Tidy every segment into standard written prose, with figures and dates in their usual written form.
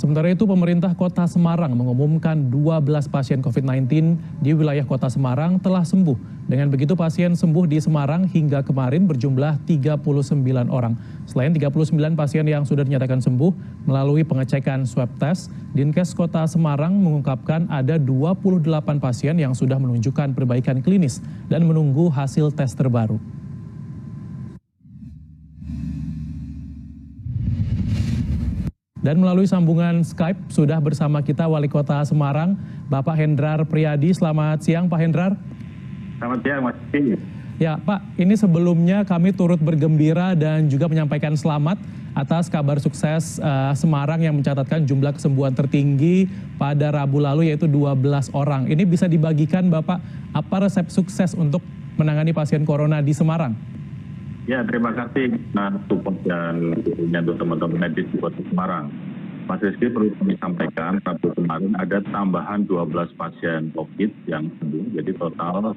Sementara itu, pemerintah Kota Semarang mengumumkan 12 pasien COVID-19 di wilayah Kota Semarang telah sembuh. Dengan begitu, pasien sembuh di Semarang hingga kemarin berjumlah 39 orang. Selain 39 pasien yang sudah dinyatakan sembuh melalui pengecekan swab test, Dinkes Kota Semarang mengungkapkan ada 28 pasien yang sudah menunjukkan perbaikan klinis dan menunggu hasil tes terbaru. Dan melalui sambungan Skype sudah bersama kita Wali Kota Semarang, Bapak Hendrar Priyadi. Selamat siang, Pak Hendrar. Selamat siang, Mas. Ya, Pak, ini sebelumnya kami turut bergembira dan juga menyampaikan selamat atas kabar sukses Semarang yang mencatatkan jumlah kesembuhan tertinggi pada Rabu lalu, yaitu 12 orang. Ini bisa dibagikan, Bapak, apa resep sukses untuk menangani pasien corona di Semarang? Ya, terima kasih support dan dukungan untuk teman-teman medis di Kota Semarang. Mas Rizky, perlu kami sampaikan, Rabu kemarin ada tambahan 12 pasien COVID yang sembuh. Jadi total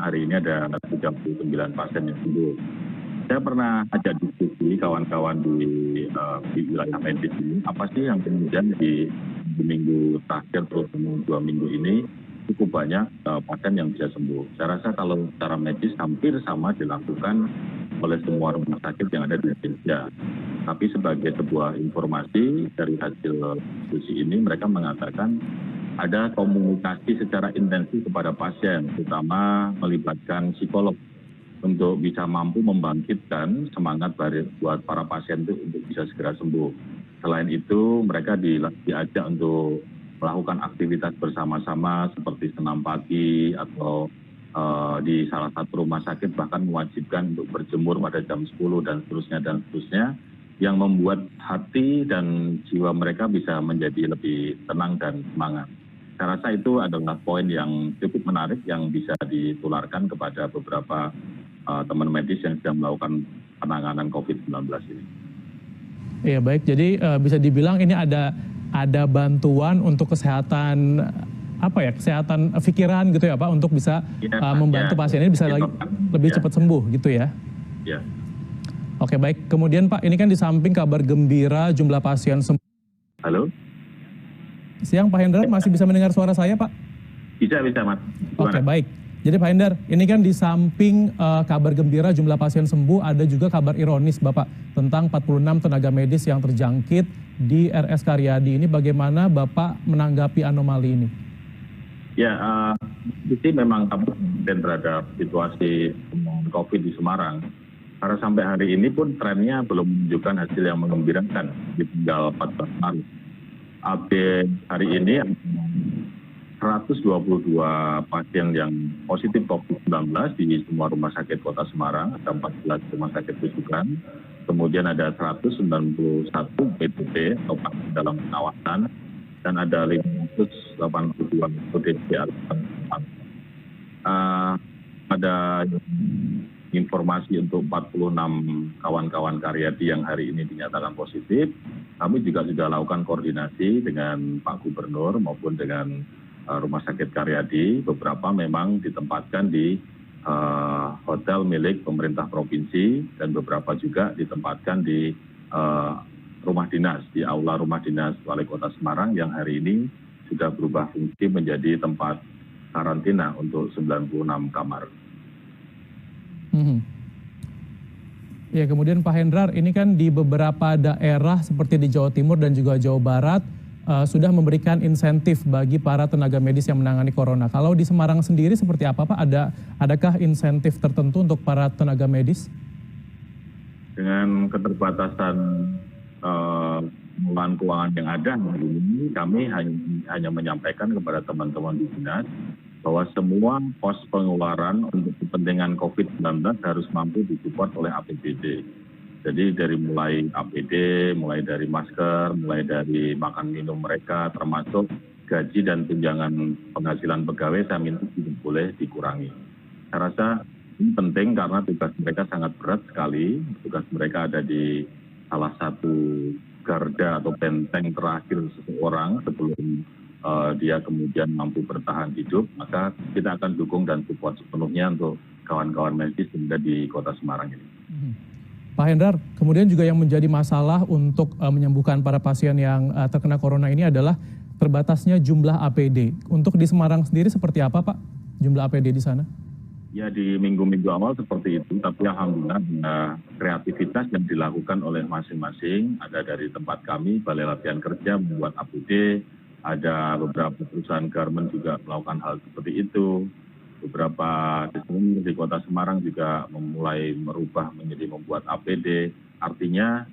hari ini ada 39 pasien yang sembuh. Saya pernah ajak diskusi kawan-kawan di wilayah medis ini, apa sih yang kemudian di minggu terakhir, terutama 2 minggu ini, cukup banyak pasien yang bisa sembuh. Saya rasa kalau secara medis hampir sama dilakukan oleh semua rumah sakit yang ada di Indonesia. Tapi sebagai sebuah informasi dari hasil diskusi ini, mereka mengatakan ada komunikasi secara intensif kepada pasien, terutama melibatkan psikolog untuk bisa mampu membangkitkan semangat buat para pasien itu untuk bisa segera sembuh. Selain itu, mereka diajak untuk melakukan aktivitas bersama-sama seperti senam pagi atau di salah satu rumah sakit bahkan mewajibkan untuk berjemur pada jam 10 dan seterusnya, yang membuat hati dan jiwa mereka bisa menjadi lebih tenang dan semangat. Saya rasa itu adalah poin yang cukup menarik yang bisa ditularkan kepada beberapa teman medis yang sedang melakukan penanganan COVID-19 ini. Iya, baik. Jadi bisa dibilang ini ada bantuan untuk kesehatan kesehatan pikiran gitu ya, Pak, untuk bisa membantu pasien ini bisa lebih cepat sembuh gitu ya. Ya. Oke, baik. Kemudian, Pak, ini kan di samping kabar gembira jumlah pasien sembuh. Halo? Siang, Pak Hendrar, masih bisa mendengar suara saya, Pak? Bisa, Mas. Oke, baik. Jadi Pak Hendrar, ini kan di samping kabar gembira jumlah pasien sembuh, ada juga kabar ironis, Bapak, tentang 46 tenaga medis yang terjangkit di RS Karyadi. Ini bagaimana Bapak menanggapi anomali ini? Ya, ini memang kami terhadap situasi COVID di Semarang. Karena sampai hari ini pun trennya belum menunjukkan hasil yang menggembirakan di tanggal 14 Maret. Update hari ini 122 pasien yang positif COVID-19 di semua rumah sakit Kota Semarang, ada 14 rumah sakit rujukan. Kemudian ada 191 PDP atau pasien dalam pengawasan, dan ada 582 ODP. Ada informasi untuk 46 kawan-kawan Karyadi yang hari ini dinyatakan positif. Kami juga sudah lakukan koordinasi dengan Pak Gubernur maupun dengan Rumah Sakit Karyadi. Beberapa memang ditempatkan di hotel milik pemerintah provinsi dan beberapa juga ditempatkan di rumah dinas, di aula rumah dinas Wali Kota Semarang yang hari ini sudah berubah fungsi menjadi tempat karantina untuk 96 kamar. Ya, kemudian Pak Hendrar, ini kan di beberapa daerah seperti di Jawa Timur dan juga Jawa Barat sudah memberikan insentif bagi para tenaga medis yang menangani corona. Kalau di Semarang sendiri seperti apa, Pak? Adakah insentif tertentu untuk para tenaga medis? Dengan keterbatasan pengelolaan keuangan yang ada hari ini, kami hanya menyampaikan kepada teman-teman di dinas bahwa semua pos pengeluaran untuk kepentingan COVID-19 harus mampu disupport oleh APBD. Jadi dari mulai APD, mulai dari masker, mulai dari makan minum mereka, termasuk gaji dan tunjangan penghasilan pegawai, saya minta tidak boleh dikurangi. Saya rasa ini penting karena tugas mereka sangat berat sekali. Tugas mereka ada di salah satu garda atau benteng terakhir seseorang sebelum dia kemudian mampu bertahan hidup. Maka kita akan dukung dan support sepenuhnya untuk kawan-kawan medis yang ada di Kota Semarang ini. Pak Hendrar, kemudian juga yang menjadi masalah untuk menyembuhkan para pasien yang terkena corona ini adalah terbatasnya jumlah APD. Untuk di Semarang sendiri seperti apa, Pak, jumlah APD di sana? Ya, di minggu-minggu awal seperti itu, tapi alhamdulillah kreativitas yang dilakukan oleh masing-masing, ada dari tempat kami, Balai Latihan Kerja membuat APD, ada beberapa perusahaan garment juga melakukan hal seperti itu, beberapa di Kota Semarang juga memulai merubah menjadi membuat APD, artinya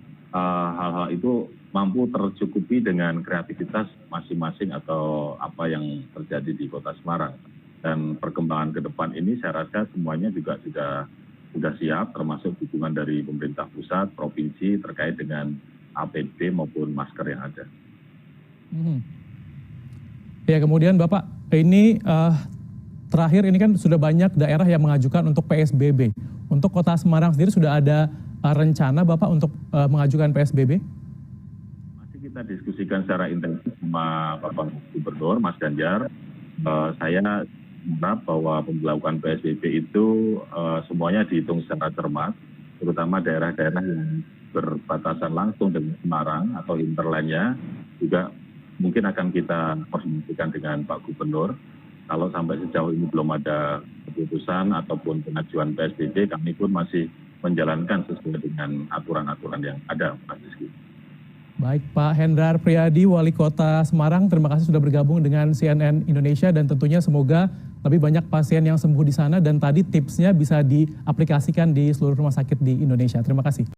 hal-hal itu mampu tercukupi dengan kreativitas masing-masing atau apa yang terjadi di Kota Semarang. Dan perkembangan ke depan ini saya rasa semuanya juga sudah siap, termasuk dukungan dari pemerintah pusat, provinsi terkait dengan APD maupun masker yang ada. Ya, kemudian Bapak, ini terakhir ini kan sudah banyak daerah yang mengajukan untuk PSBB. Untuk Kota Semarang sendiri sudah ada rencana Bapak untuk mengajukan PSBB? Masih kita diskusikan secara intensif sama Bapak Gubernur, Mas Ganjar. Saya berharap bahwa pemberlakuan PSBB itu semuanya dihitung secara cermat, terutama daerah-daerah yang berbatasan langsung dengan Semarang atau hinterlandnya juga mungkin akan kita koordinasikan dengan Pak Gubernur. Kalau sampai sejauh ini belum ada keputusan ataupun pengajuan PSBB, kami pun masih menjalankan sesuai dengan aturan-aturan yang ada, Mas Rizky. Baik, Pak Hendrar Priyadi, Wali Kota Semarang, terima kasih sudah bergabung dengan CNN Indonesia dan tentunya semoga lebih banyak pasien yang sembuh di sana dan tadi tipsnya bisa diaplikasikan di seluruh rumah sakit di Indonesia. Terima kasih.